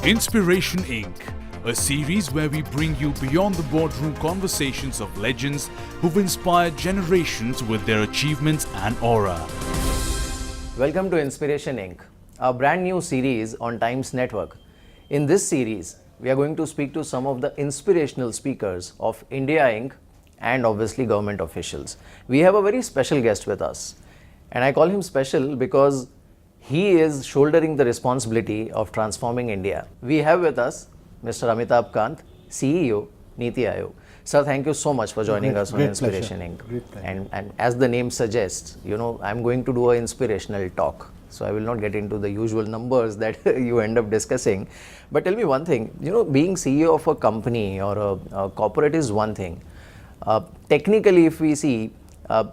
Inspiration Inc., a series where we bring you beyond the boardroom conversations of legends who've inspired generations with their achievements and aura. Welcome to Inspiration Inc., a brand new series on Times Network. In this series, we are going to speak to some of the inspirational speakers of India Inc. and obviously government officials. We have a very special guest with us, and I call him special because he is shouldering the responsibility of transforming India. We have with us Mr. Amitabh Kant, CEO, Niti Ayog. Sir, thank you so much for joining us on Inspiration Inc. And as the name suggests, I'm going to do an inspirational talk. So I will not get into the usual numbers that you end up discussing. But tell me one thing, being CEO of a company or a corporate is one thing. Technically, if we see,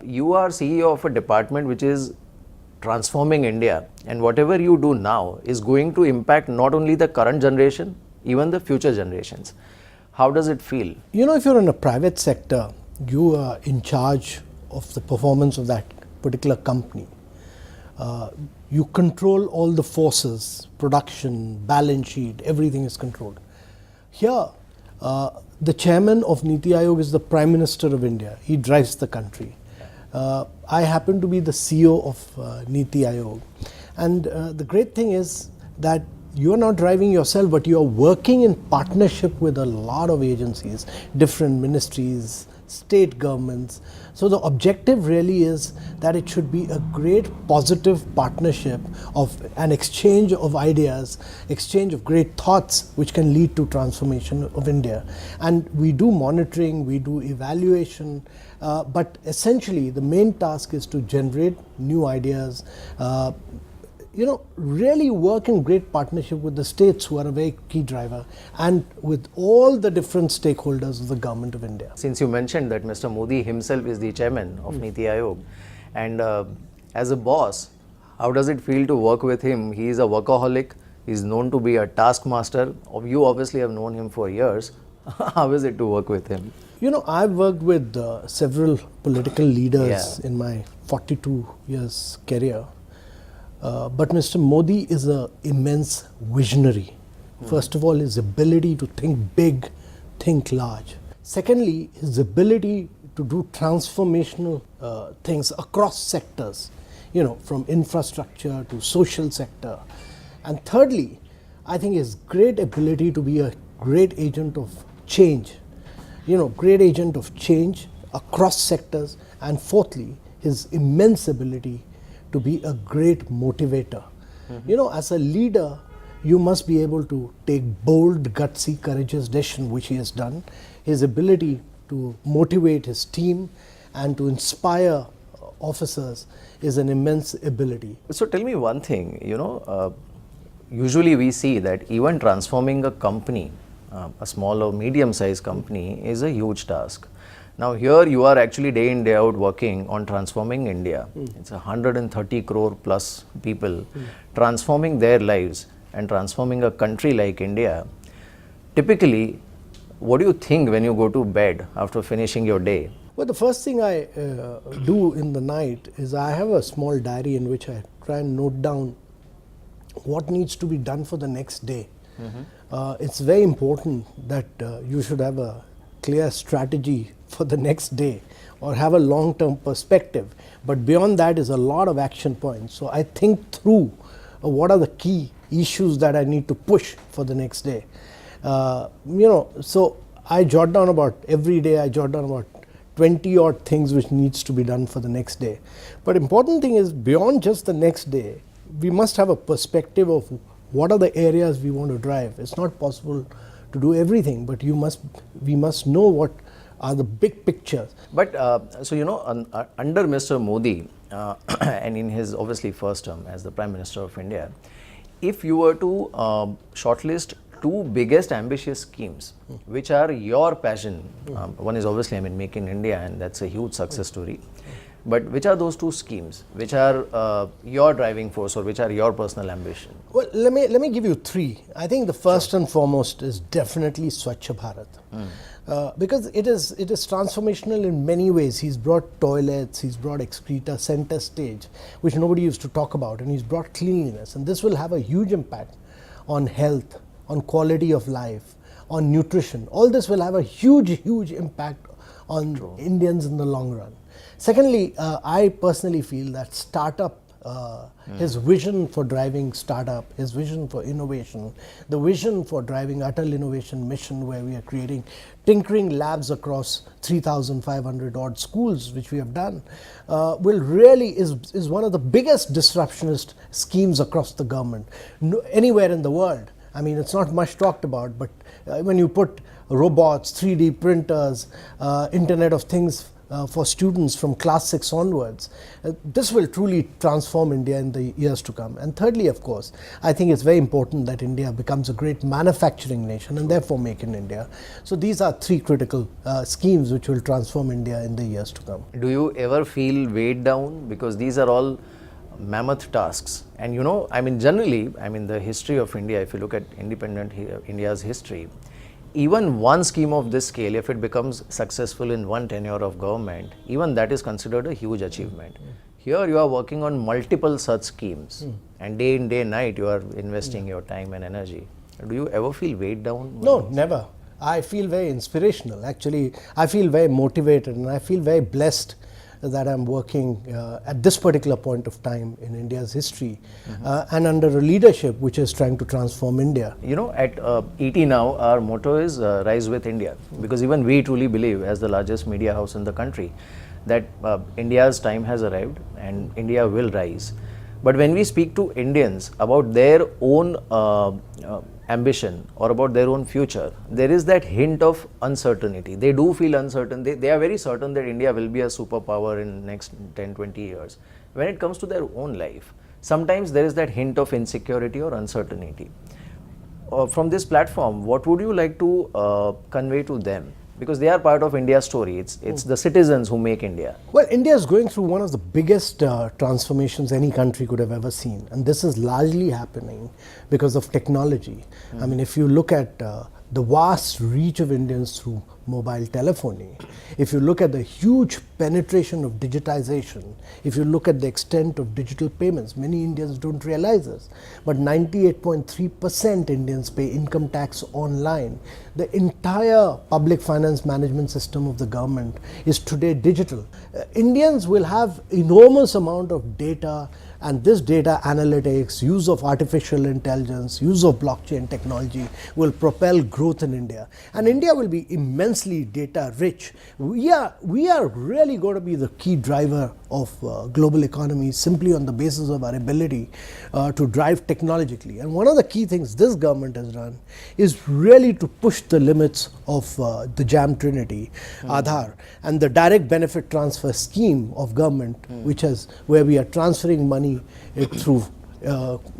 you are CEO of a department which is transforming India, and whatever you do now is going to impact not only the current generation, even the future generations. How does it feel? If you're in a private sector, you are in charge of the performance of that particular company. You control all the forces, production, balance sheet, everything is controlled. Here, the chairman of Niti Ayog is the Prime Minister of India. He drives the country. I happen to be the CEO of Niti Ayog. And the great thing is that you are not driving yourself, but you are working in partnership with a lot of agencies, different ministries, state governments. So the objective really is that it should be a great positive partnership of an exchange of ideas, exchange of great thoughts which can lead to transformation of India. And we do monitoring, we do evaluation, but essentially the main task is to generate new ideas, really work in great partnership with the states who are a very key driver and with all the different stakeholders of the government of India. Since you mentioned that Mr. Modi himself is the chairman of Niti Ayog, and as a boss, how does it feel to work with him? He is a workaholic, he is known to be a taskmaster. You obviously have known him for years. How is it to work with him? I've worked with several political leaders in my 42 years career. But Mr. Modi is an immense visionary. First of all, his ability to think big, think large. Secondly, his ability to do transformational things across sectors, from infrastructure to social sector. And thirdly, I think his great ability to be a great agent of change, great agent of change across sectors. And fourthly, his immense ability to be a great motivator. As a leader, you must be able to take bold, gutsy, courageous decisions, which he has done. His ability to motivate his team and to inspire officers is an immense ability. So tell me one thing, usually we see that even transforming a company, a small or medium-sized company, is a huge task. Now here you are actually day in, day out working on transforming India. It's 130 crore plus people transforming their lives and transforming a country like India. Typically, what do you think when you go to bed after finishing your day? Well, the first thing I do in the night is I have a small diary in which I try and note down what needs to be done for the next day. It's very important that you should have a clear strategy for the next day or have a long-term perspective, but beyond that is a lot of action points. So I think through what are the key issues that I need to push for the next day. So I jot down about every day, I jot down about 20 odd things which needs to be done for the next day. But important thing is beyond just the next day, we must have a perspective of what are the areas we want to drive. It's not possible to do everything, but we must know what are the big pictures. But under Mr. Modi and in his obviously first term as the Prime Minister of India, if you were to shortlist two biggest ambitious schemes which are your passion, one is obviously Make in India, and that's a huge success story. But which are those two schemes which are your driving force or which are your personal ambition? Well, let me give you three. I think the first and foremost is definitely Swachh Bharat. Because it is transformational in many ways. He's brought toilets, he's brought excreta center stage, which nobody used to talk about, and he's brought cleanliness. And this will have a huge impact on health, on quality of life, on nutrition. All this will have a huge impact on Indians in the long run. Secondly, I personally feel that startup, his vision for driving startup, his vision for innovation, the vision for driving Atal Innovation Mission, where we are creating tinkering labs across 3,500 odd schools, which we have done, will really is one of the biggest disruptionist schemes across the government, anywhere in the world. I mean, it's not much talked about, but when you put robots, 3D printers, Internet of Things for students from class 6 onwards, this will truly transform India in the years to come. And thirdly, of course, I think it's very important that India becomes a great manufacturing nation and therefore make in India. So these are three critical schemes which will transform India in the years to come. Do you ever feel weighed down? Because these are all mammoth tasks. And I mean, generally, the history of India, if you look at independent India's history, even one scheme of this scale, if it becomes successful in one tenure of government, even that is considered a huge achievement. Here you are working on multiple such schemes, and day in, day night you are investing your time and energy. Do you ever feel weighed down? No, never. I feel very inspirational. Actually, I feel very motivated, and I feel very blessed that I'm working at this particular point of time in India's history, and under a leadership which is trying to transform India. At ET now, our motto is Rise with India, because even we truly believe, as the largest media house in the country, that India's time has arrived and India will rise. But when we speak to Indians about their own ambition or about their own future, there is that hint of uncertainty. They do feel uncertain. They are very certain that India will be a superpower in next 10-20 years. When it comes to their own life, sometimes there is that hint of insecurity or uncertainty. From this platform, what would you like to convey to them? Because they are part of India's story. It's the citizens who make India. Well, India is going through one of the biggest transformations any country could have ever seen. And this is largely happening because of technology. I mean, if you look at the vast reach of Indians through mobile telephony, if you look at the huge penetration of digitization, if you look at the extent of digital payments, many Indians don't realize this, but 98.3% Indians pay income tax online. The entire public finance management system of the government is today digital. Indians will have enormous amount of data, and this data analytics, use of artificial intelligence, use of blockchain technology will propel growth in India. And India will be immensely data rich. We are really going to be the key driver of global economy simply on the basis of our ability to drive technologically. And one of the key things this government has done is really to push the limits of the JAM Trinity, Aadhaar, and the direct benefit transfer scheme of government, where we are transferring money through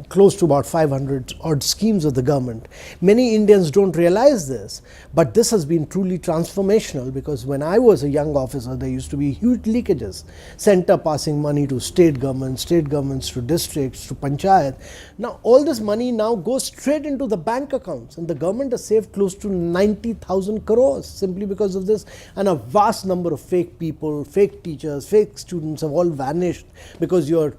close to about 500 odd schemes of the government. Many Indians don't realize this, but this has been truly transformational, because when I was a young officer, there used to be huge leakages, center passing money to state governments to districts, to panchayat. Now all this money now goes straight into the bank accounts, and the government has saved close to 90,000 crores simply because of this, and a vast number of fake people, fake teachers, fake students have all vanished because you're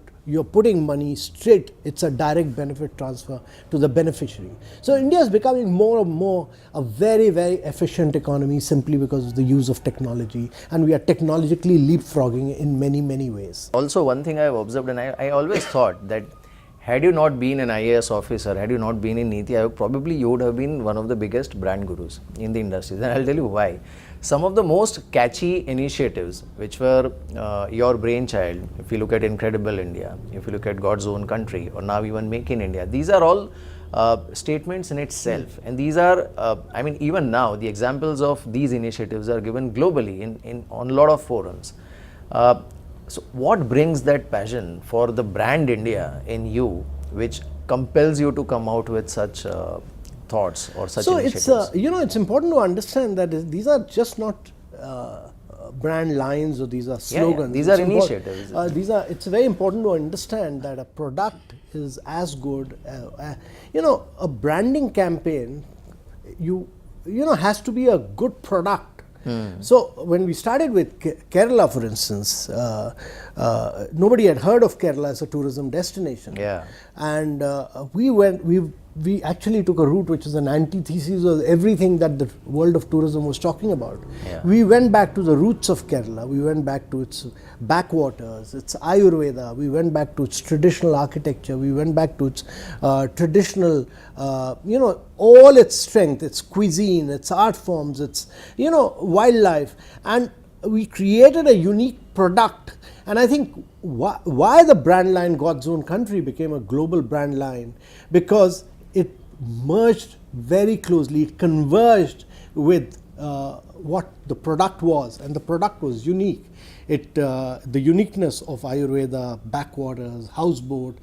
putting money straight. It's a direct benefit transfer to the beneficiary. So India is becoming more and more a very, very efficient economy simply because of the use of technology, and we are technologically leapfrogging in many, many ways. Also, one thing I have observed, and I always thought that had you not been an IAS officer, had you not been in Niti Ayog, probably you would have been one of the biggest brand gurus in the industry. And I'll tell you why. Some of the most catchy initiatives which were your brainchild, if you look at Incredible India, if you look at God's Own Country, or now even Make in India, these are all statements in itself. And these are, even now, the examples of these initiatives are given globally on a lot of forums. So what brings that passion for the brand India in you, which compels you to come out with such thoughts or such initiatives? So it's important to understand that these are just not brand lines, or these are slogans. These are initiatives. It's very important to understand that a product is as good. A branding campaign, has to be a good product. So when we started with Kerala, for instance, nobody had heard of Kerala as a tourism destination. Yeah. And we we actually took a route which is an antithesis of everything that the world of tourism was talking about. Yeah. We went back to the roots of Kerala, we went back to its backwaters, its Ayurveda, we went back to its traditional architecture, we went back to its traditional, all its strength, its cuisine, its art forms, its, wildlife, and we created a unique product. And I think why the brand line God's Own Country became a global brand line, because it merged very closely, it converged with what the product was, and the product was unique. The uniqueness of Ayurveda, backwaters, houseboat,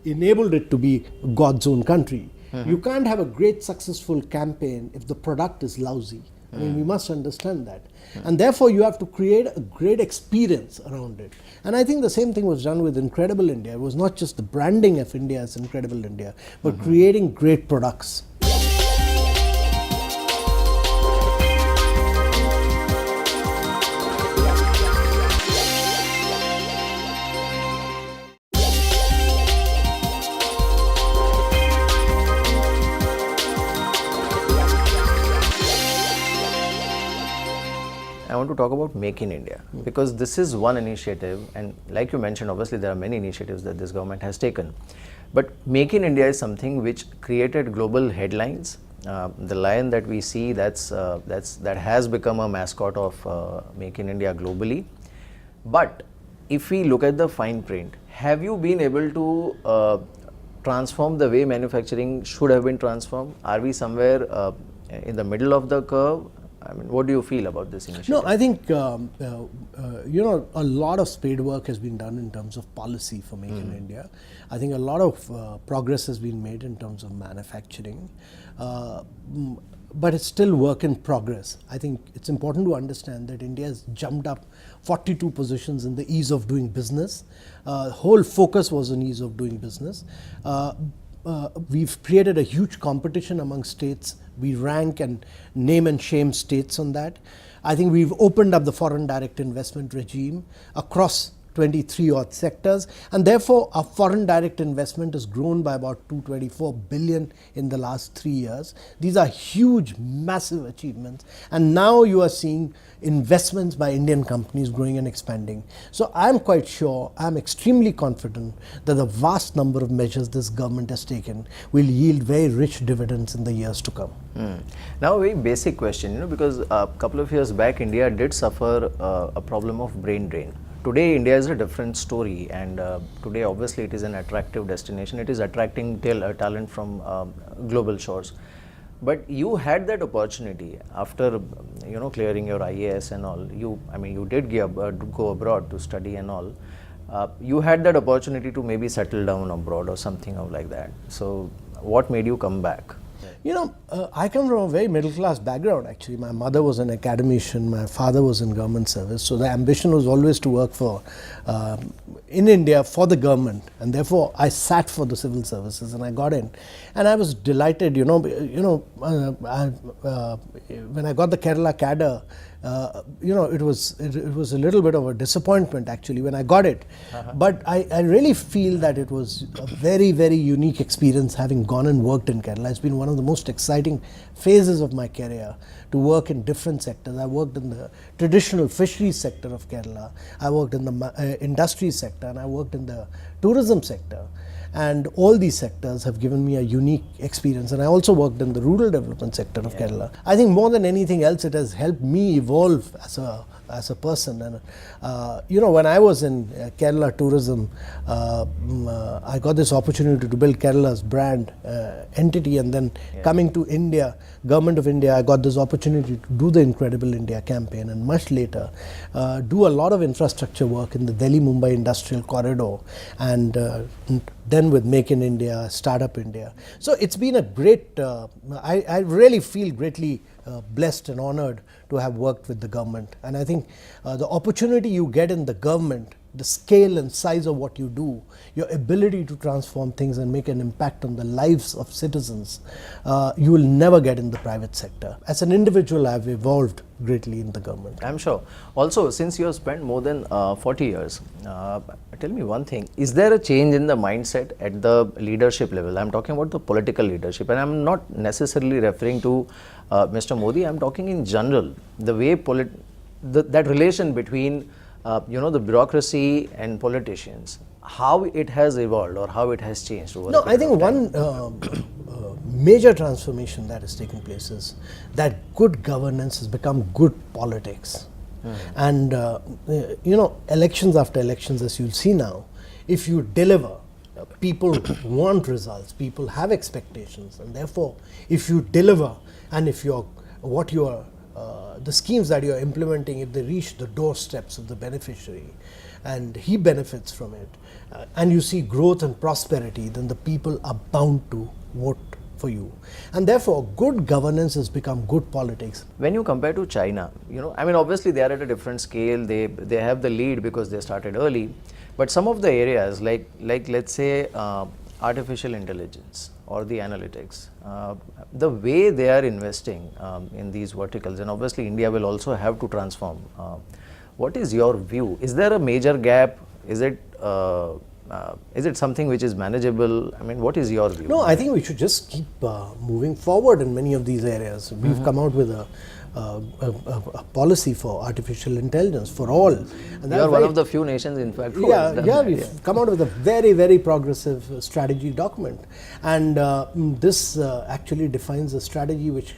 enabled it to be God's Own Country. You can't have a great successful campaign if the product is lousy. I mean, we must understand that. And therefore, you have to create a great experience around it. And I think the same thing was done with Incredible India. It was not just the branding of India as Incredible India, but creating great products. I want to talk about Make in India, because this is one initiative, and like you mentioned, obviously there are many initiatives that this government has taken. But Make in India is something which created global headlines. The lion that we see, that has become a mascot of Make in India globally. But if we look at the fine print, have you been able to transform the way manufacturing should have been transformed? Are we somewhere in the middle of the curve? I mean, what do you feel about this initiative? No, I think, a lot of spade work has been done in terms of policy for Make in India. I think a lot of progress has been made in terms of manufacturing, but it's still work in progress. I think it's important to understand that India has jumped up 42 positions in the ease of doing business. Whole focus was on ease of doing business. We've created a huge competition among states. We rank and name and shame states on that. I think we've opened up the foreign direct investment regime across 23 odd sectors, and therefore our foreign direct investment has grown by about 224 billion in the last 3 years. These are huge, massive achievements, and now you are seeing investments by Indian companies growing and expanding. So I'm quite sure, I'm extremely confident that the vast number of measures this government has taken will yield very rich dividends in the years to come. Now, a very basic question, because a couple of years back, India did suffer a problem of brain drain. Today, India is a different story, and today, obviously, it is an attractive destination. It is attracting talent from global shores. But you had that opportunity after, clearing your IAS and all. You did go abroad to study and all. You had that opportunity to maybe settle down abroad or something like that. So, what made you come back? I come from a very middle class background actually. My mother was an academician, my father was in government service, so the ambition was always to work in India for the government, and therefore I sat for the civil services and I got in, and I was delighted. When I got the Kerala cadre, it was a little bit of a disappointment actually when I got it, but I really feel that it was a very, very unique experience having gone and worked in Kerala. It's been one of the most exciting phases of my career to work in different sectors. I worked in the traditional fisheries sector of Kerala, I worked in the industry sector, and I worked in the tourism sector. And all these sectors have given me a unique experience. And I also worked in the rural development sector of Kerala. I think more than anything else, it has helped me evolve as a person. And when I was in Kerala tourism, I got this opportunity to build Kerala's brand entity, and then coming to India, Government of India, I got this opportunity to do the Incredible India campaign, and much later do a lot of infrastructure work in the Delhi-Mumbai industrial corridor, and then with Make in India, Startup India. So it's been a great, I really feel greatly blessed and honored to have worked with the government. And I think the opportunity you get in the government the scale and size of what you do, your ability to transform things and make an impact on the lives of citizens, you will never get in the private sector. As an individual, I've evolved greatly in the government. I'm sure. Also, since you have spent more than 40 years, tell me one thing. Is there a change in the mindset at the leadership level? I'm talking about the political leadership, and I'm not necessarily referring to Mr. Modi. I'm talking in general. The way that relation between the bureaucracy and politicians, how it has evolved or how it has changed over No, a I period think of time. one major transformation that is taking place is that good governance has become good politics. And elections after elections, as you'll see now, if you deliver, people want results, people have expectations, and therefore if you deliver, and if the schemes that you're implementing, if they reach the doorsteps of the beneficiary and he benefits from it, and you see growth and prosperity, then the people are bound to vote for you. And therefore, good governance has become good politics. When you compare to China, obviously they are at a different scale. They have the lead because they started early. But some of the areas like let's say artificial intelligence or the analytics, the way they are investing in these verticals, and obviously India will also have to transform. What is your view? Is there a major gap? Is it something which is manageable? What is your view? No, I think we should just keep moving forward in many of these areas. We've come out with a policy for artificial intelligence for all. And you are one of the few nations, in fact, who has done that. We've come out with a very, very progressive strategy document. And this actually defines a strategy which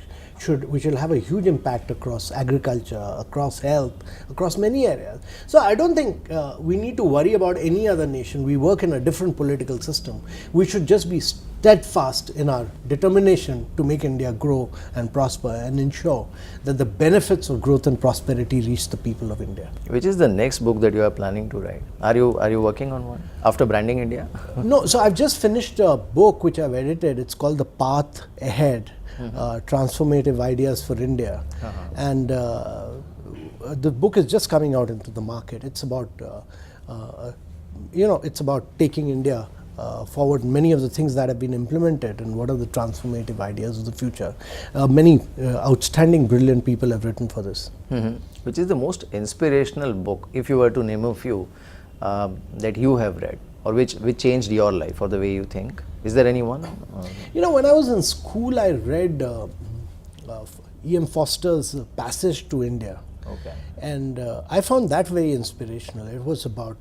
will have a huge impact across agriculture, across health, across many areas. So I don't think we need to worry about any other nation. We work in a different political system. We should just be steadfast in our determination to make India grow and prosper and ensure that the benefits of growth and prosperity reach the people of India. Which is the next book that you are planning to write? Are you working on one after branding India? No, so I've just finished a book which I've edited. It's called The Path Ahead. Transformative Ideas for India, and the book is just coming out into the market. It's about it's about taking India forward, many of the things that have been implemented and what are the transformative ideas of the future. Many outstanding, brilliant people have written for this. Which is the most inspirational book, if you were to name a few, that you have read, or which changed your life or the way you think? Is there anyone? When I was in school, I read E.M. Foster's Passage to India. Okay. And I found that very inspirational. It was about,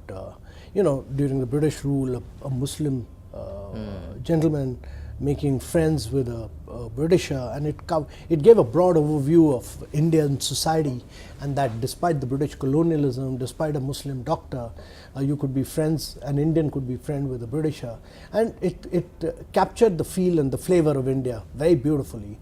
during the British rule, a Muslim gentleman making friends with a Britisher, and it gave a broad overview of Indian society, and that despite the British colonialism, despite a Muslim doctor, you could be friends, an Indian could be friend with a Britisher, and it captured the feel and the flavor of India very beautifully.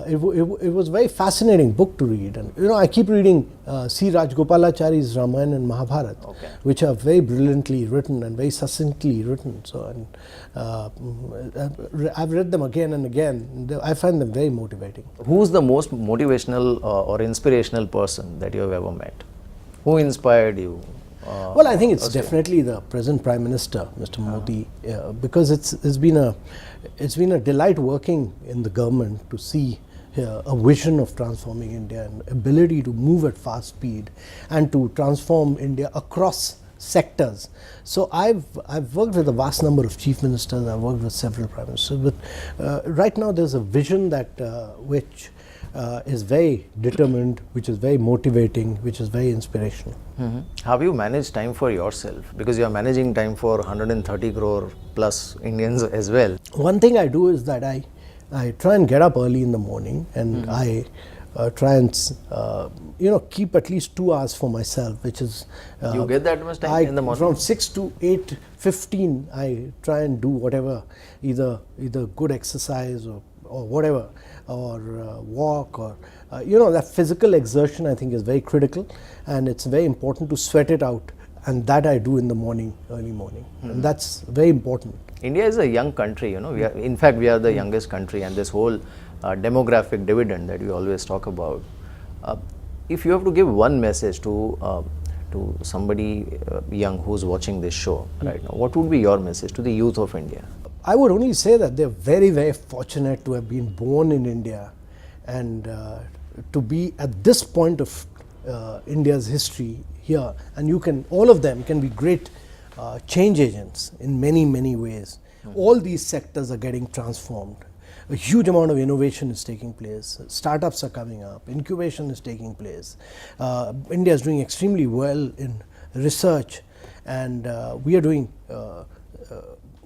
It was a very fascinating book to read, and I keep reading C. Rajgopalachari's Ramayana and Mahabharata, which are very brilliantly written and very succinctly written. So, I've read them again and again. I find them very motivating. Who's the most motivational or inspirational person that you have ever met? Who inspired you? Well, I think it's definitely the present Prime Minister, Mr. Modi, because it's been a delight working in the government to see a vision of transforming India and ability to move at fast speed and to transform India across sectors. So I've worked with a vast number of chief ministers. I've worked with several prime ministers. But right now there's a vision that which is very determined, which is very motivating, which is very inspirational. How have you managed time for yourself? Because you are managing time for 130 crore plus Indians as well. One thing I do is that I try and get up early in the morning, and I try and keep at least 2 hours for myself, which is you get that much time in the morning? From 6 to 8:15 I try and do whatever, either good exercise or whatever, or walk, or that physical exertion I think is very critical, and it's very important to sweat it out, and that I do in the morning, early morning, and that's very important. India is a young country, in fact we are the youngest country, and this whole demographic dividend that we always talk about. If you have to give one message to to somebody young who's watching this show right now, what would be your message to the youth of India? I would only say that they're very, very fortunate to have been born in India and to be at this point of India's history here. And all of them can be great change agents in many, many ways. All these sectors are getting transformed. A huge amount of innovation is taking place. Startups are coming up. Incubation is taking place. India is doing extremely well in research, and we are doing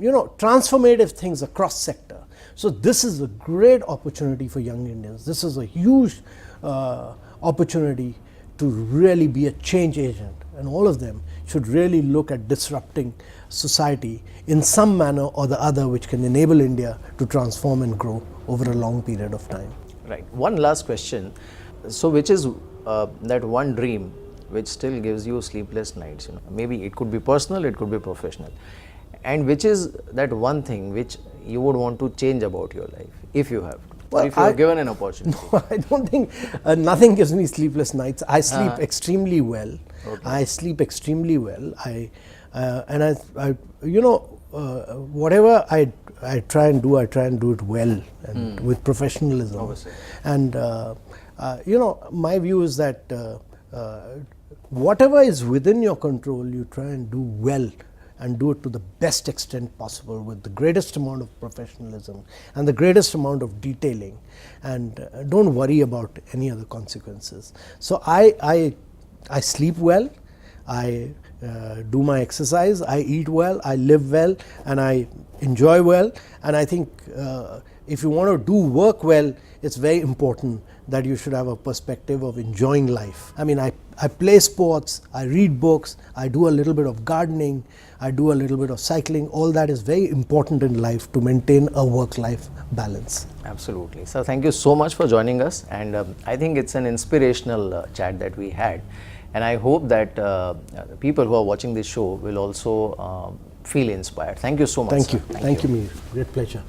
transformative things across sector. So this is a great opportunity for young Indians. This is a huge opportunity to really be a change agent, and all of them should really look at disrupting society in some manner or the other, which can enable India to transform and grow over a long period of time. Right. One last question. So which is that one dream which still gives you sleepless nights? Maybe it could be personal, it could be professional. And which is that one thing which you would want to change about your life, if you have to? Well, or if you are given an opportunity? No, I don't think nothing gives me sleepless nights. I sleep extremely well. Okay. I sleep extremely well. Whatever I try and do it well and with professionalism. Obviously. And my view is that whatever is within your control, you try and do well, and do it to the best extent possible with the greatest amount of professionalism and the greatest amount of detailing, and don't worry about any other consequences. So I sleep well, I do my exercise, I eat well, I live well, and I enjoy well. And I think if you want to do work well, it's very important that you should have a perspective of enjoying life. I mean, I play sports, I read books, I do a little bit of gardening, I do a little bit of cycling. All that is very important in life to maintain a work-life balance. Absolutely. So thank you so much for joining us, and I think it's an inspirational chat that we had, and I hope that people who are watching this show will also feel inspired. Thank you so much. Thank you. Sir. Thank you, Mihir. Great pleasure.